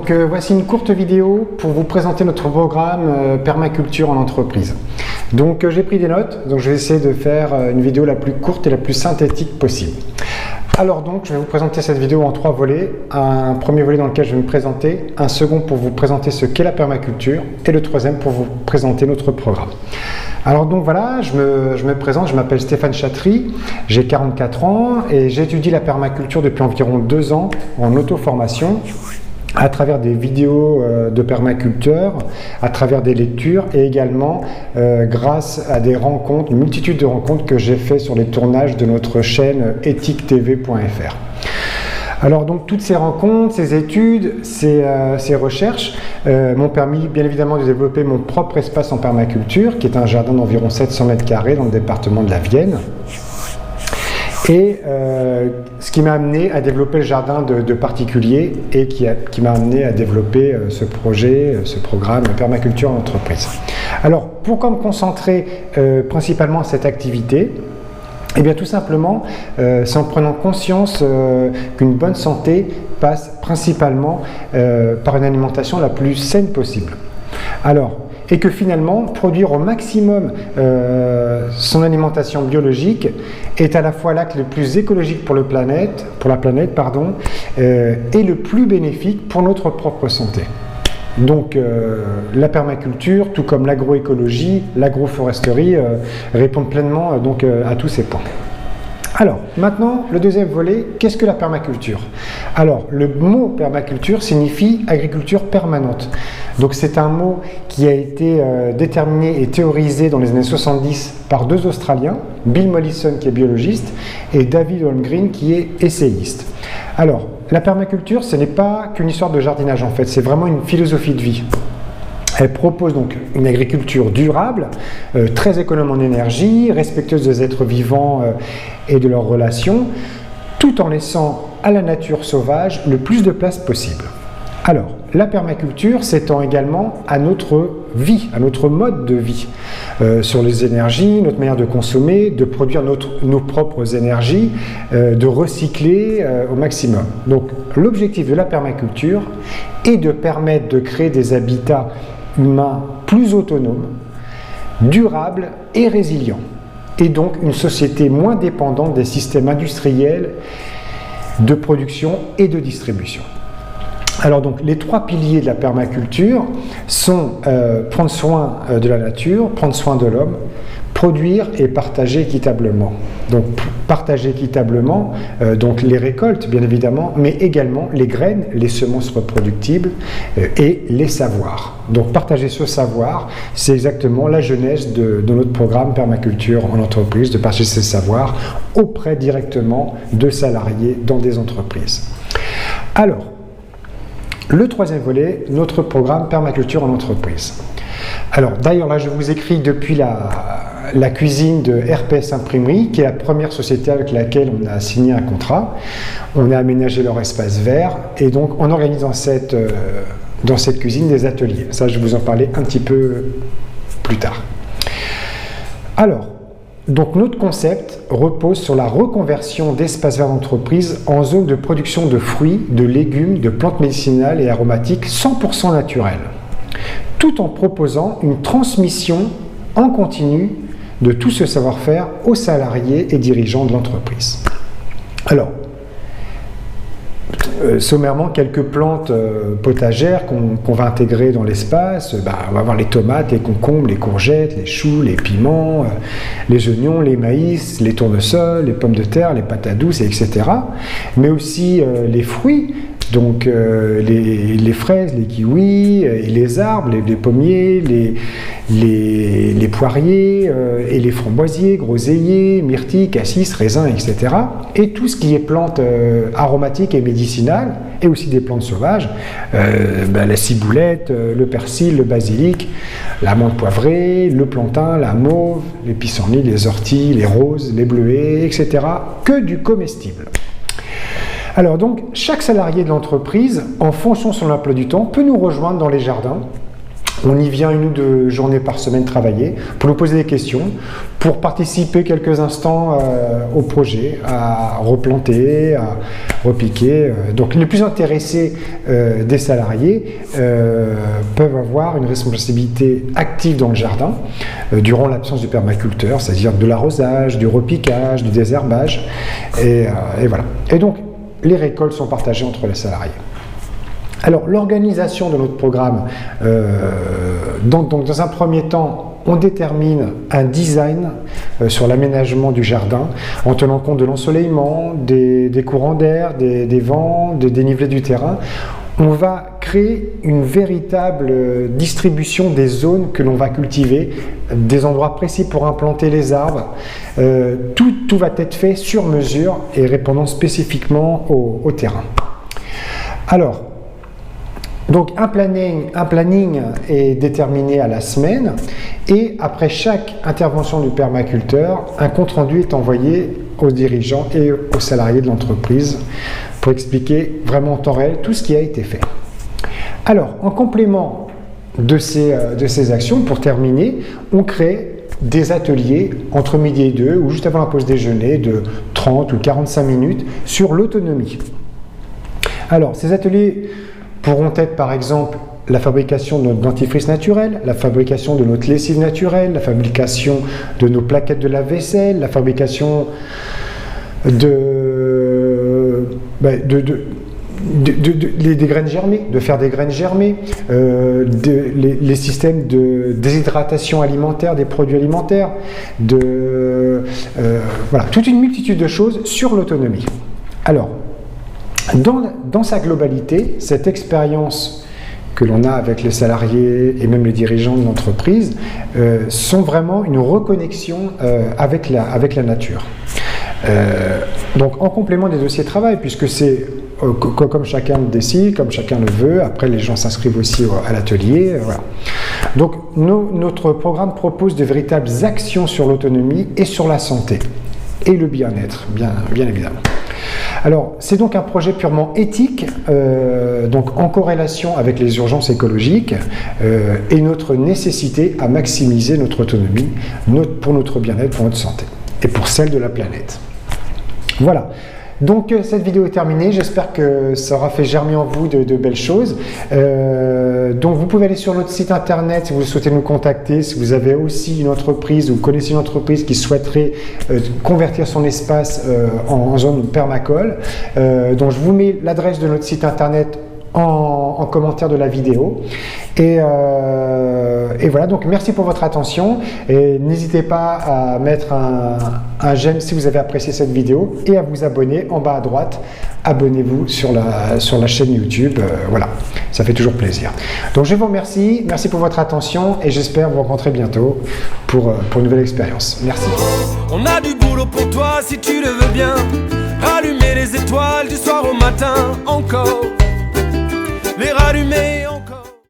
Donc voici une courte vidéo pour vous présenter notre programme permaculture en entreprise. Donc j'ai pris des notes, donc je vais essayer de faire une vidéo la plus courte et la plus synthétique possible. Alors donc je vais vous présenter cette vidéo en 3 volets. Un premier volet dans lequel je vais me présenter, un second pour vous présenter ce qu'est la permaculture et le troisième pour vous présenter notre programme. Alors donc voilà, je me présente, je m'appelle Stéphane Chatry, j'ai 44 ans et j'étudie la permaculture depuis environ 2 ans en auto-formation à travers des vidéos de permaculteurs, à travers des lectures et également grâce à des rencontres, une multitude de rencontres que j'ai fait sur les tournages de notre chaîne ethictv.fr. Alors donc toutes ces rencontres, ces études, ces recherches m'ont permis bien évidemment de développer mon propre espace en permaculture qui est un jardin d'environ 700 m² dans le département de la Vienne. Et ce qui m'a amené à développer le jardin de particuliers et qui m'a amené à développer ce projet, ce programme permaculture en entreprise. Alors pourquoi me concentrer principalement sur cette activité ? Eh bien tout simplement, c'est en prenant conscience qu'une bonne santé passe principalement par une alimentation la plus saine possible. Alors, et que finalement, produire au maximum son alimentation biologique est à la fois l'acte le plus écologique pour la planète, et le plus bénéfique pour notre propre santé. Donc la permaculture, tout comme l'agroécologie, l'agroforesterie, répondent pleinement à tous ces points. Alors, maintenant, le deuxième volet, qu'est-ce que la permaculture? Alors, le mot permaculture signifie agriculture permanente. Donc, c'est un mot qui a été déterminé et théorisé dans les années 70 par 2 Australiens, Bill Mollison qui est biologiste et David Holmgreen qui est essayiste. Alors, la permaculture, ce n'est pas qu'une histoire de jardinage en fait, c'est vraiment une philosophie de vie. Elle propose donc une agriculture durable, très économe en énergie, respectueuse des êtres vivants et de leurs relations, tout en laissant à la nature sauvage le plus de place possible. Alors, la permaculture s'étend également à notre vie, à notre mode de vie, sur les énergies, notre manière de consommer, de produire nos propres énergies, de recycler au maximum. Donc, l'objectif de la permaculture est de permettre de créer des habitats humains plus autonomes, durables et résilients, et donc une société moins dépendante des systèmes industriels de production et de distribution. Alors donc les 3 piliers de la permaculture sont prendre soin de la nature, prendre soin de l'homme, produire et partager équitablement. Donc partager équitablement donc les récoltes bien évidemment, mais également les graines, les semences reproductibles et les savoirs. Donc partager ce savoir, c'est exactement la genèse de notre programme permaculture en entreprise, de partager ces savoirs auprès directement de salariés dans des entreprises. Alors, le troisième volet, notre programme permaculture en entreprise. Alors d'ailleurs là je vous écris depuis la cuisine de RPS Imprimerie, qui est la première société avec laquelle on a signé un contrat. On a aménagé leur espace vert et donc on organise dans cette cuisine des ateliers. Ça je vais vous en parler un petit peu plus tard. Alors, donc notre concept repose sur la reconversion d'espaces verts d'entreprise en zone de production de fruits, de légumes, de plantes médicinales et aromatiques 100% naturelles, tout en proposant une transmission en continu de tout ce savoir-faire aux salariés et dirigeants de l'entreprise. Alors, sommairement, quelques plantes potagères qu'on va intégrer dans l'espace. On va avoir les tomates, les concombres, les courgettes, les choux, les piments, les oignons, les maïs, les tournesols, les pommes de terre, les patates douces, etc. Mais aussi les fruits, donc les fraises, les kiwis, et les arbres, les pommiers, les poiriers, et les framboisiers, groseilliers, myrtilles, cassis, raisins, etc. Et tout ce qui est plantes aromatiques et médicinales, et aussi des plantes sauvages, la ciboulette, le persil, le basilic, la menthe poivrée, le plantain, la mauve, les pissenlits, les orties, les roses, les bleuets, etc. Que du comestible. Alors donc, chaque salarié de l'entreprise, en fonction de son emploi du temps, peut nous rejoindre dans les jardins On y vient 1 ou 2 journées par semaine travailler pour nous poser des questions, pour participer quelques instants au projet, à replanter, à repiquer. Donc les plus intéressés des salariés peuvent avoir une responsabilité active dans le jardin durant l'absence du permaculteur, c'est-à-dire de l'arrosage, du repiquage, du désherbage. Et voilà. Et donc les récoltes sont partagées entre les salariés. Alors, l'organisation de notre programme, donc dans un premier temps, on détermine un design sur l'aménagement du jardin en tenant compte de l'ensoleillement, des courants d'air, des vents, des dénivelés du terrain. On va créer une véritable distribution des zones que l'on va cultiver, des endroits précis pour implanter les arbres. Tout va être fait sur mesure et répondant spécifiquement au terrain. Alors, donc un planning est déterminé à la semaine et après chaque intervention du permaculteur, un compte-rendu est envoyé aux dirigeants et aux salariés de l'entreprise pour expliquer vraiment en temps réel tout ce qui a été fait. Alors, en complément de ces actions, pour terminer, on crée des ateliers entre midi et 2 ou juste avant la pause déjeuner de 30 ou 45 minutes sur l'autonomie. Alors, ces ateliers pourront être par exemple la fabrication de notre dentifrice naturel, la fabrication de notre lessive naturelle, la fabrication de nos plaquettes de lave-vaisselle, la fabrication des graines germées, de faire des graines germées, les systèmes de déshydratation alimentaire des produits alimentaires, voilà, toute une multitude de choses sur l'autonomie. Alors, dans sa globalité, cette expérience que l'on a avec les salariés et même les dirigeants de l'entreprise sont vraiment une reconnexion avec la nature. Donc en complément des dossiers de travail, puisque c'est comme chacun le décide, comme chacun le veut, après les gens s'inscrivent aussi à l'atelier. Voilà. Donc notre programme propose de véritables actions sur l'autonomie et sur la santé et le bien-être, bien évidemment. Alors, c'est donc un projet purement éthique, donc en corrélation avec les urgences écologiques et notre nécessité à maximiser notre autonomie pour notre bien-être, pour notre santé et pour celle de la planète. Voilà. Donc cette vidéo est terminée, j'espère que ça aura fait germer en vous de belles choses. Donc vous pouvez aller sur notre site internet si vous souhaitez nous contacter, si vous avez aussi une entreprise ou connaissez une entreprise qui souhaiterait convertir son espace en zone permacole. Donc je vous mets l'adresse de notre site internet en commentaire de la vidéo. Et voilà, donc merci pour votre attention et n'hésitez pas à mettre un j'aime si vous avez apprécié cette vidéo et à vous abonner en bas à droite. Abonnez-vous sur la chaîne YouTube, voilà, ça fait toujours plaisir. Donc je vous remercie, merci pour votre attention et j'espère vous rencontrer bientôt pour une nouvelle expérience. Merci. On a du boulot pour toi si tu le veux bien. Rallumer les étoiles du soir au matin encore. Les rallumer